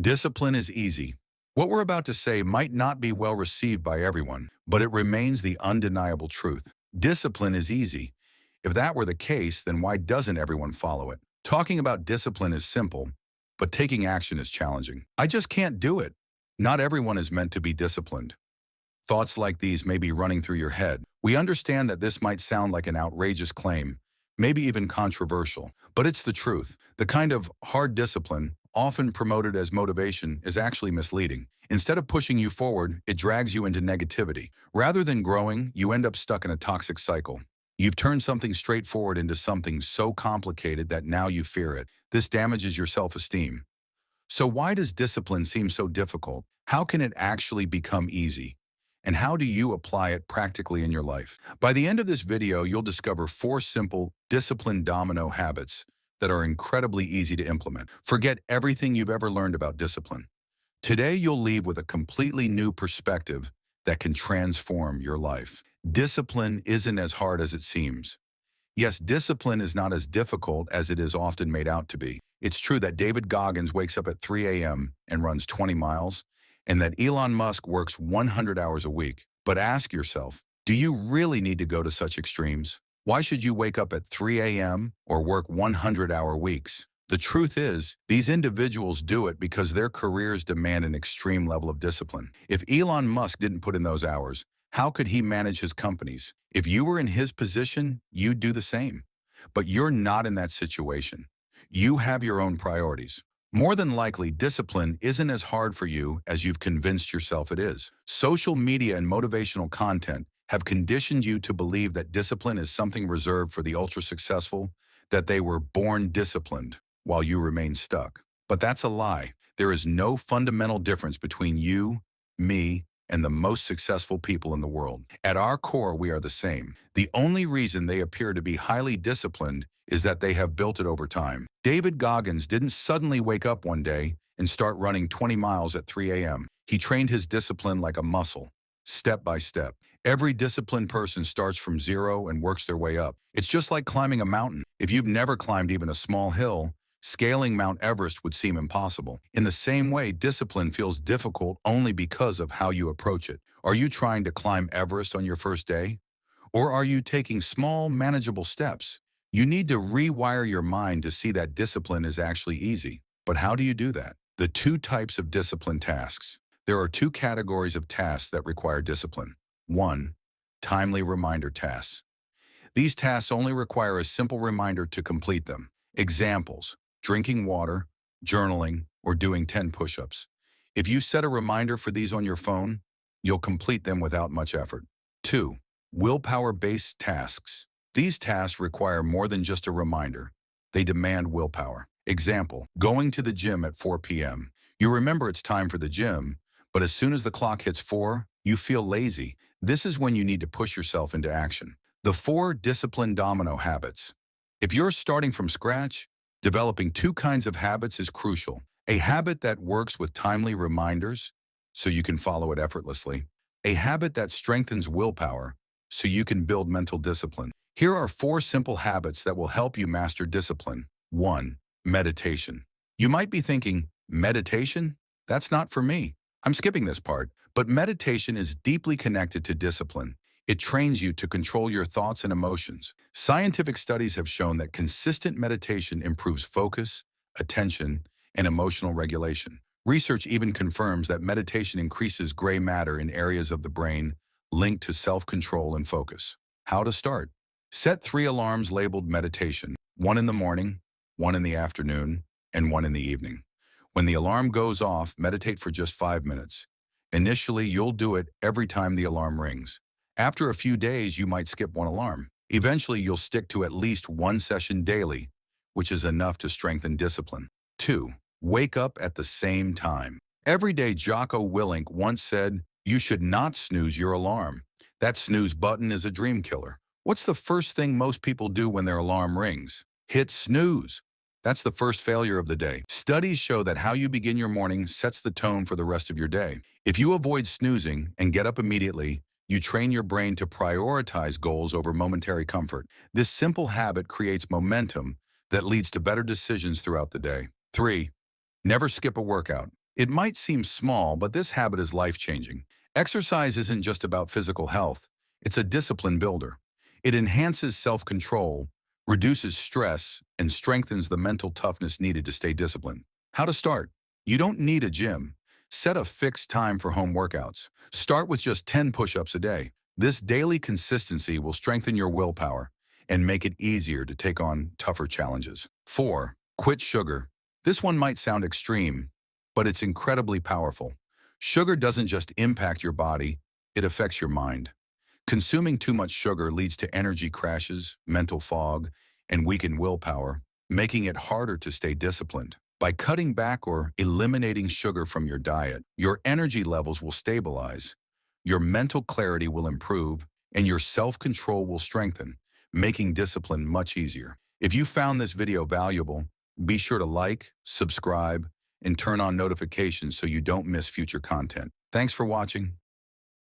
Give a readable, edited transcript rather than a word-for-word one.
Discipline is easy. What we're about to say might not be well received by everyone, but it remains the undeniable truth. Discipline is easy. If that were the case, then why doesn't everyone follow it? Talking about discipline is simple, but taking action is challenging. I just can't do it. Not everyone is meant to be disciplined. Thoughts like these may be running through your head. We understand that this might sound like an outrageous claim, maybe even controversial, but it's the truth. The kind of hard discipline, often promoted as motivation, is actually misleading. Instead of pushing you forward, it drags you into negativity. Rather than growing, you end up stuck in a toxic cycle. You've turned something straightforward into something so complicated that now you fear it. This damages your self-esteem. So why does discipline seem so difficult? How can it actually become easy? And how do you apply it practically in your life? By the end of this video, you'll discover 4 simple discipline domino habits that are incredibly easy to implement. Forget everything you've ever learned about discipline. Today, you'll leave with a completely new perspective that can transform your life. Discipline isn't as hard as it seems. Yes, discipline is not as difficult as it is often made out to be. It's true that David Goggins wakes up at 3 a.m. and runs 20 miles, and that Elon Musk works 100 hours a week. But ask yourself, do you really need to go to such extremes? Why should you wake up at 3 a.m. or work 100-hour weeks? The truth is, these individuals do it because their careers demand an extreme level of discipline. If Elon Musk didn't put in those hours, how could he manage his companies? If you were in his position, you'd do the same. But you're not in that situation. You have your own priorities. More than likely, discipline isn't as hard for you as you've convinced yourself it is. Social media and motivational content have conditioned you to believe that discipline is something reserved for the ultra-successful, that they were born disciplined while you remain stuck. But that's a lie. There is no fundamental difference between you, me, and the most successful people in the world. At our core, we are the same. The only reason they appear to be highly disciplined is that they have built it over time. David Goggins didn't suddenly wake up one day and start running 20 miles at 3 a.m. He trained his discipline like a muscle, step by step. Every disciplined person starts from zero and works their way up. It's just like climbing a mountain. If you've never climbed even a small hill, scaling Mount Everest would seem impossible. In the same way, discipline feels difficult only because of how you approach it. Are you trying to climb Everest on your first day? Or are you taking small, manageable steps? You need to rewire your mind to see that discipline is actually easy. But how do you do that? The 2 types of discipline tasks. There are 2 categories of tasks that require discipline. 1. Timely reminder tasks. These tasks only require a simple reminder to complete them. Examples: drinking water, journaling, or doing 10 push-ups. If you set a reminder for these on your phone, you'll complete them without much effort. 2. Willpower-based tasks. These tasks require more than just a reminder. They demand willpower. Example: going to the gym at 4 p.m. You remember it's time for the gym, but as soon as the clock hits 4, you feel lazy. This is when you need to push yourself into action. The 4 discipline domino habits. If you're starting from scratch, developing 2 kinds of habits is crucial. A habit that works with timely reminders, so you can follow it effortlessly. A habit that strengthens willpower, so you can build mental discipline. Here are 4 simple habits that will help you master discipline. 1. Meditation. You might be thinking, meditation? That's not for me. I'm skipping this part. But meditation is deeply connected to discipline. It trains you to control your thoughts and emotions. Scientific studies have shown that consistent meditation improves focus, attention, and emotional regulation. Research even confirms that meditation increases gray matter in areas of the brain linked to self-control and focus. How to start? Set 3 alarms labeled meditation, 1 in the morning, 1 in the afternoon, and 1 in the evening. When the alarm goes off, meditate for just 5 minutes. Initially, you'll do it every time the alarm rings. After a few days, you might skip 1 alarm. Eventually, you'll stick to at least 1 session daily, which is enough to strengthen discipline. 2. Wake up at the same time. Everyday Jocko Willink once said, "You should not snooze your alarm. That snooze button is a dream killer." What's the first thing most people do when their alarm rings? Hit snooze. That's the first failure of the day. Studies show that how you begin your morning sets the tone for the rest of your day. If you avoid snoozing and get up immediately, you train your brain to prioritize goals over momentary comfort. This simple habit creates momentum that leads to better decisions throughout the day. 3. Never skip a workout. It might seem small, but this habit is life-changing. Exercise isn't just about physical health. It's a discipline builder. It enhances self-control, reduces stress, and strengthens the mental toughness needed to stay disciplined. How to start? You don't need a gym. Set a fixed time for home workouts. Start with just 10 push-ups a day. This daily consistency will strengthen your willpower and make it easier to take on tougher challenges. 4. Quit sugar. This one might sound extreme, but it's incredibly powerful. Sugar doesn't just impact your body, it affects your mind. Consuming too much sugar leads to energy crashes, mental fog, and weakened willpower, making it harder to stay disciplined. By cutting back or eliminating sugar from your diet, your energy levels will stabilize, your mental clarity will improve, and your self-control will strengthen, making discipline much easier. If you found this video valuable, be sure to like, subscribe, and turn on notifications so you don't miss future content. Thanks for watching.